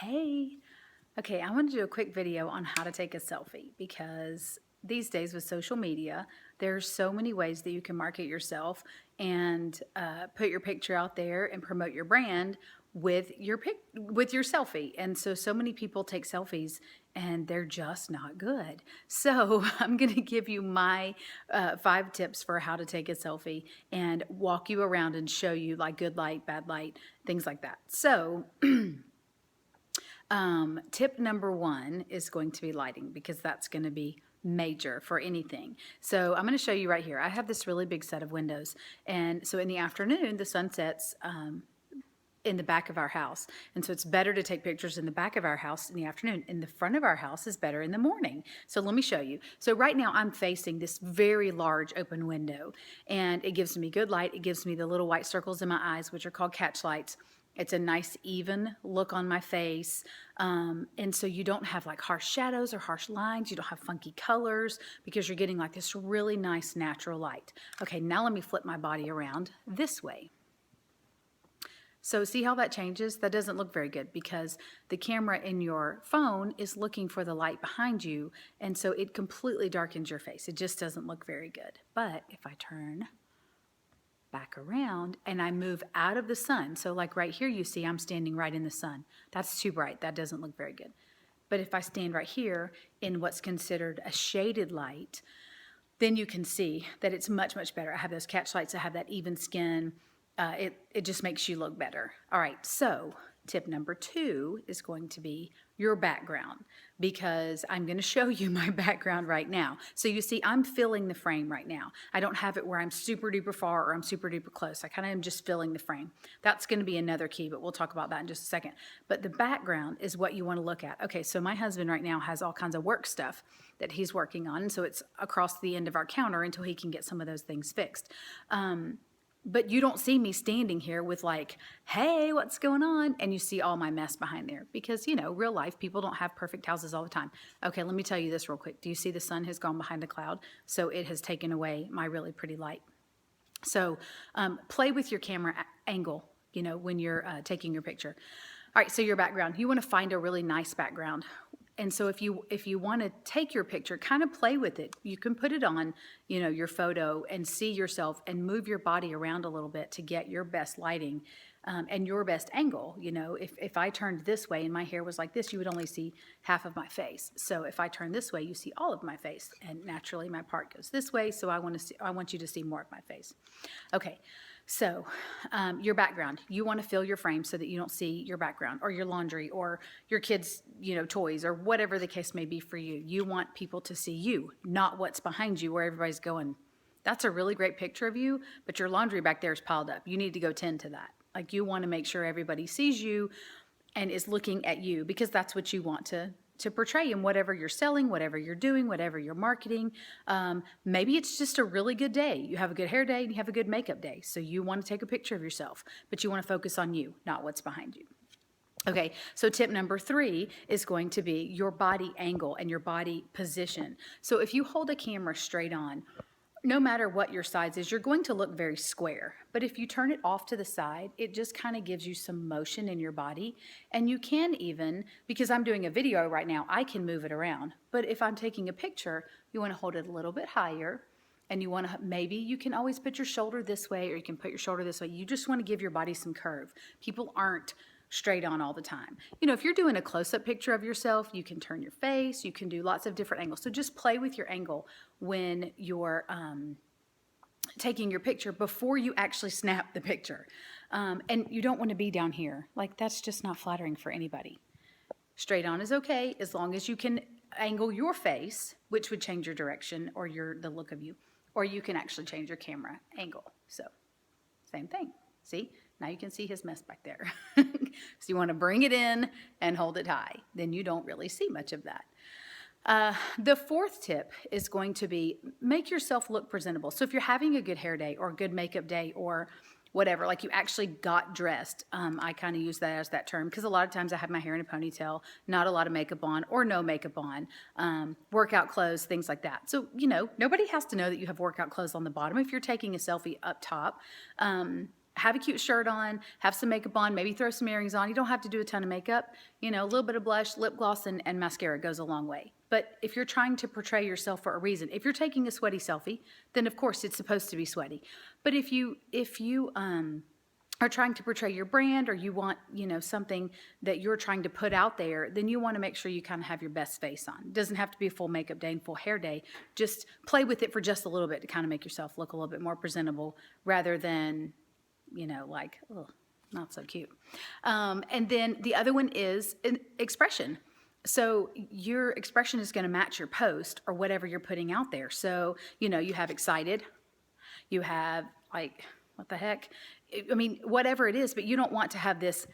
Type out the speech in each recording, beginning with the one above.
Hey, okay, I want to do a quick video on how to take a selfie because these days with social media, there's so many ways that you can market yourself and put your picture out there and promote your brand with your selfie. And so many people take selfies and they're just not good. So I'm going to give you my 5 tips for how to take a selfie and walk you around and show you like good light, bad light, things like that. So tip number 1 is going to be lighting because that's going to be major for anything. So I'm going to show you right here. I have this really big set of windows. And so in the afternoon, the sun sets in the back of our house. And so it's better to take pictures in the back of our house in the afternoon. In the front of our house is better in the morning. So let me show you. So right now I'm facing this very large open window and it gives me good light. It gives me the little white circles in my eyes, which are called catch lights. It's a nice even look on my face. And so you don't have like harsh shadows or harsh lines. You don't have funky colors because you're getting like this really nice natural light. Okay, now let me flip my body around this way. So see how that changes? That doesn't look very good because the camera in your phone is looking for the light behind you. And so it completely darkens your face. It just doesn't look very good. But if I turn back around and I move out of the sun. So like right here, you see I'm standing right in the sun. That's too bright. That doesn't look very good. But if I stand right here in what's considered a shaded light, then you can see that it's much, much better. I have those catch lights. I have that even skin. It just makes you look better. All right, so tip number 2 is going to be your background because I'm going to show you my background right now. So you see, I'm filling the frame right now. I don't have it where I'm super duper far or I'm super duper close. I kind of am just filling the frame. That's going to be another key, but we'll talk about that in just a second. But the background is what you want to look at. Okay, so my husband right now has all kinds of work stuff that he's working on. And so it's across the end of our counter until he can get some of those things fixed. But you don't see me standing here with like, hey, what's going on? And you see all my mess behind there because, you know, real life, people don't have perfect houses all the time. Okay, let me tell you this real quick. Do you see the sun has gone behind a cloud? So it has taken away my really pretty light. So play with your camera angle, you know, when you're taking your picture. All right, so your background. You want to find a really nice background. And so if you want to take your picture, kind of play with it. You can put it on, you know, your photo and see yourself and move your body around a little bit to get your best lighting and your best angle. You know, if I turned this way and my hair was like this, you would only see half of my face. So if I turn this way, you see all of my face, and naturally my part goes this way. So I want you to see more of my face. Okay. So your background, you want to fill your frame so that you don't see your background or your laundry or your kids' toys or whatever the case may be for you. You want people to see you, not what's behind you where everybody's going, that's a really great picture of you, but your laundry back there is piled up. You need to go tend to that. Like you want to make sure everybody sees you and is looking at you because that's what you want to portray in whatever you're selling, whatever you're doing, whatever you're marketing. Maybe it's just a really good day. You have a good hair day and you have a good makeup day. So you want to take a picture of yourself, but you want to focus on you, not what's behind you. Okay, so tip number 3 is going to be your body angle and your body position. So if you hold a camera straight on, no matter what your size is, you're going to look very square. But if you turn it off to the side, it just kind of gives you some motion in your body. And you can even, because I'm doing a video right now, I can move it around. But if I'm taking a picture, you want to hold it a little bit higher. And you want to, maybe you can always put your shoulder this way or you can put your shoulder this way. You just want to give your body some curve. People aren't straight on all the time. You know, if you're doing a close-up picture of yourself, you can turn your face, you can do lots of different angles. So just play with your angle when you're taking your picture before you actually snap the picture. And you don't want to be down here. Like that's just not flattering for anybody. Straight on is okay as long as you can angle your face, which would change your direction or the look of you, or you can actually change your camera angle. So same thing. See? Now you can see his mess back there. So you want to bring it in and hold it high. Then you don't really see much of that. The 4th tip is going to be make yourself look presentable. So if you're having a good hair day or a good makeup day or whatever, like you actually got dressed, I kind of use that as that term because a lot of times I have my hair in a ponytail, not a lot of makeup on or no makeup on, workout clothes, things like that. So, nobody has to know that you have workout clothes on the bottom if you're taking a selfie up top. have a cute shirt on, have some makeup on, maybe throw some earrings on. You don't have to do a ton of makeup. You know, a little bit of blush, lip gloss, and mascara goes a long way. But if you're trying to portray yourself for a reason, if you're taking a sweaty selfie, then of course it's supposed to be sweaty. But if you are trying to portray your brand, or you want, you know, something that you're trying to put out there, then you want to make sure you kind of have your best face on. It doesn't have to be a full makeup day and full hair day. Just play with it for just a little bit to kind of make yourself look a little bit more presentable, rather than, you know, like, oh, not so cute. And then the other one is an expression. So your expression is going to match your post or whatever you're putting out there. So, you know, you have excited, you have like, what the heck? I mean, whatever it is, but you don't want to have this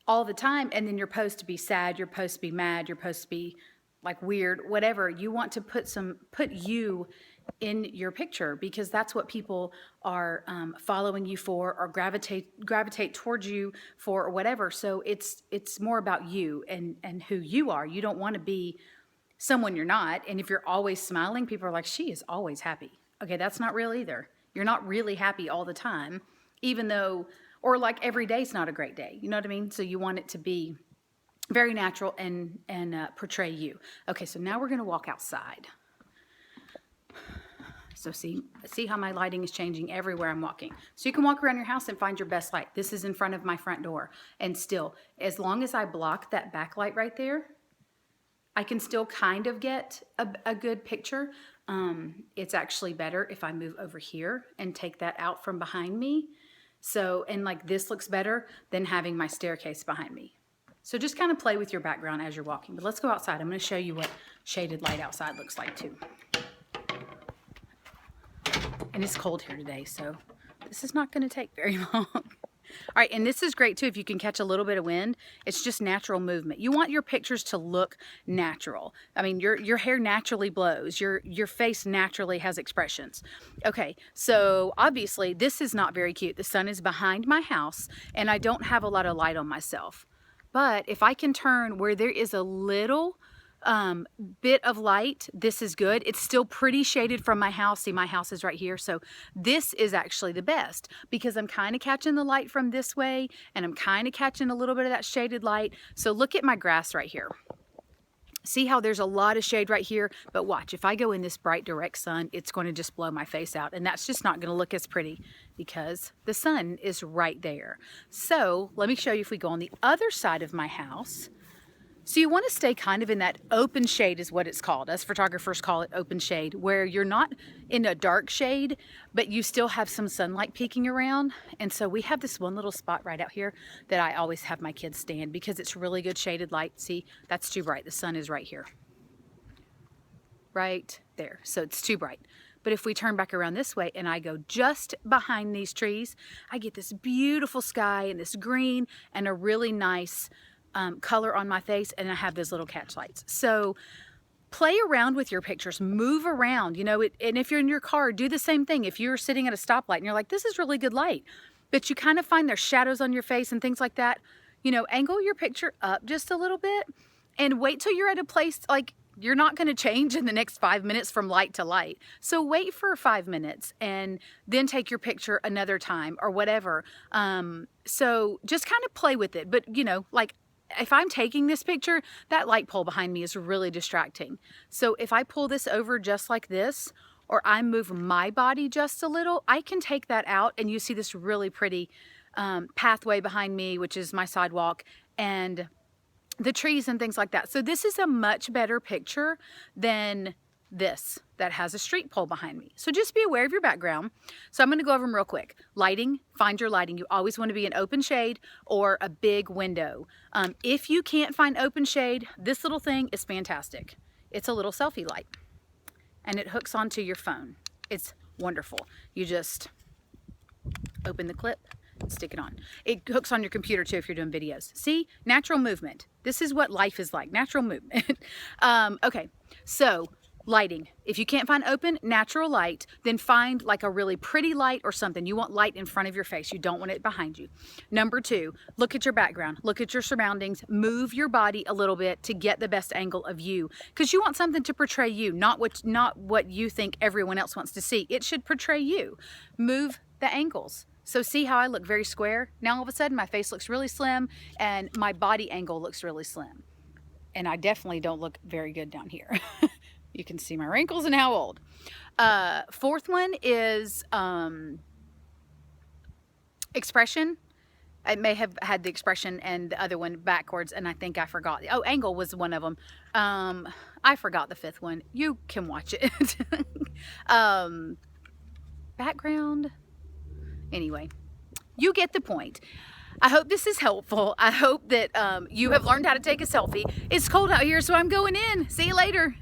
all the time and then your post to be sad, your post to be mad, your post to be like weird, whatever. You want to put you in your picture, because that's what people are following you for, or gravitate towards you for, or whatever. So it's more about you and who you are. You don't want to be someone you're not. And if you're always smiling, people are like, she is always happy. Okay, that's not real either. You're not really happy all the time, even though, or like every day's not a great day. You know what I mean? So you want it to be very natural and portray you. Okay, so now we're going to walk outside. So see how my lighting is changing everywhere I'm walking. So you can walk around your house and find your best light. This is in front of my front door. And still, as long as I block that backlight right there, I can still kind of get a good picture. It's actually better if I move over here and take that out from behind me. So, and like this looks better than having my staircase behind me. So just kind of play with your background as you're walking. But let's go outside. I'm going to show you what shaded light outside looks like too. And it's cold here today, so this is not going to take very long. All right, and this is great too if you can catch a little bit of wind. It's just natural movement. You want your pictures to look natural. I mean, your hair naturally blows. Your face naturally has expressions. Okay, so obviously this is not very cute. The sun is behind my house, and I don't have a lot of light on myself. But if I can turn where there is a little bit of light, this is good. It's still pretty shaded from my house. See, my house is right here. So this is actually the best, because I'm kind of catching the light from this way, and I'm kind of catching a little bit of that shaded light. So look at my grass right here. See how there's a lot of shade right here, but watch, if I go in this bright direct sun, it's going to just blow my face out, and that's just not going to look as pretty because the sun is right there. So let me show you if we go on the other side of my house. So you want to stay kind of in that open shade is what it's called. Us photographers call it open shade, where you're not in a dark shade, but you still have some sunlight peeking around. And so we have this one little spot right out here that I always have my kids stand, because it's really good shaded light. See, that's too bright. The sun is right here. Right there. So it's too bright. But if we turn back around this way and I go just behind these trees, I get this beautiful sky and this green and a really nice color on my face, and I have those little catch lights. So play around with your pictures, move around, you know, and if you're in your car, do the same thing. If you're sitting at a stoplight and you're like, this is really good light, but you kind of find there's shadows on your face and things like that, you know, angle your picture up just a little bit and wait till you're at a place, like, you're not going to change in the next 5 minutes from light to light. So wait for 5 minutes and then take your picture another time or whatever. So just kind of play with it. But, you know, like, if I'm taking this picture, that light pole behind me is really distracting. So if I pull this over just like this, or I move my body just a little, I can take that out, and you see this really pretty pathway behind me, which is my sidewalk, and the trees and things like that. So this is a much better picture than this that has a street pole behind me. So just be aware of your background. So I'm going to go over them real quick. Lighting, find your lighting. You always want to be an open shade or a big window. If you can't find open shade, this little thing is fantastic. It's a little selfie light, and it hooks onto your phone. It's wonderful. You just open the clip and stick it on. It hooks on your computer too if you're doing videos. See, natural movement. This is what life is like, natural movement. Okay, so lighting. If you can't find open, natural light, then find like a really pretty light or something. You want light in front of your face. You don't want it behind you. Number 2, look at your background. Look at your surroundings. Move your body a little bit to get the best angle of you, because you want something to portray you, not what you think everyone else wants to see. It should portray you. Move the angles. So see how I look very square? Now all of a sudden my face looks really slim and my body angle looks really slim. And I definitely don't look very good down here. You can see my wrinkles and how old. Fourth one is expression. I may have had the expression and the other one backwards, and I think I forgot. Oh, angle was one of them. I forgot the fifth one. You can watch it. Background. Anyway, you get the point. I hope this is helpful. I hope that you have learned how to take a selfie. It's cold out here, so I'm going in. See you later.